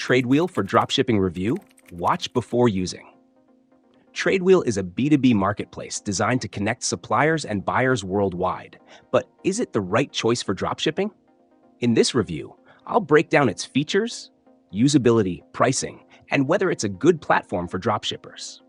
TradeWheel for dropshipping review. Watch before using. TradeWheel is a B2B marketplace designed to connect suppliers and buyers worldwide. But is it the right choice for dropshipping? In this review, I'll break down its features, usability, pricing, and whether it's a good platform for dropshippers.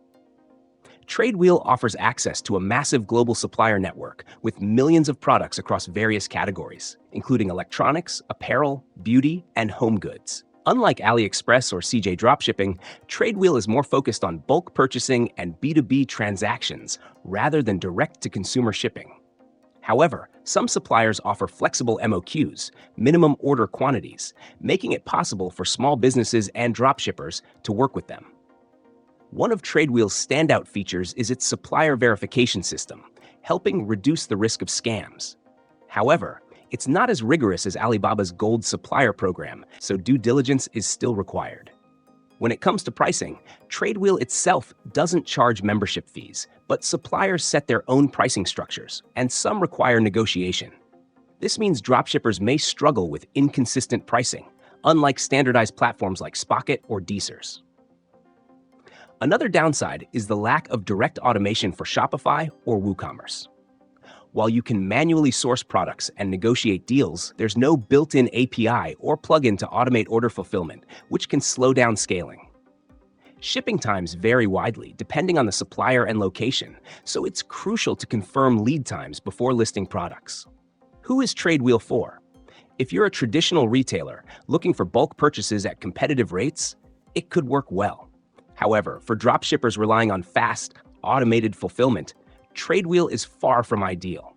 TradeWheel offers access to a massive global supplier network with millions of products across various categories, including electronics, apparel, beauty, and home goods. Unlike AliExpress or CJ Dropshipping, TradeWheel is more focused on bulk purchasing and B2B transactions rather than direct-to-consumer shipping. However, some suppliers offer flexible MOQs, minimum order quantities, making it possible for small businesses and dropshippers to work with them. One of TradeWheel's standout features is its supplier verification system, helping reduce the risk of scams. However, it's not as rigorous as Alibaba's Gold Supplier program, so due diligence is still required. When it comes to pricing, TradeWheel itself doesn't charge membership fees, but suppliers set their own pricing structures, and some require negotiation. This means dropshippers may struggle with inconsistent pricing, unlike standardized platforms like Spocket or Deezers. Another downside is the lack of direct automation for Shopify or WooCommerce. While you can manually source products and negotiate deals, there's no built-in API or plugin to automate order fulfillment, which can slow down scaling. Shipping times vary widely depending on the supplier and location, so it's crucial to confirm lead times before listing products. Who is TradeWheel for? If you're a traditional retailer looking for bulk purchases at competitive rates, it could work well. However, for dropshippers relying on fast, automated fulfillment, TradeWheel is far from ideal.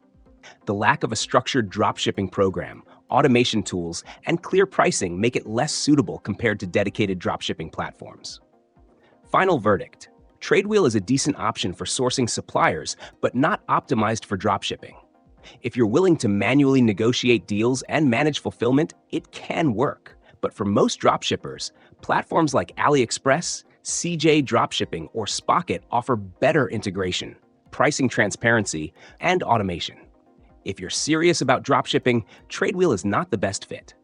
The lack of a structured dropshipping program, automation tools, and clear pricing make it less suitable compared to dedicated dropshipping platforms. Final verdict: TradeWheel is a decent option for sourcing suppliers, but not optimized for dropshipping. If you're willing to manually negotiate deals and manage fulfillment, it can work. But for most dropshippers, platforms like AliExpress, CJ Dropshipping, or Spocket offer better integration, pricing transparency, and automation. If you're serious about dropshipping, TradeWheel is not the best fit.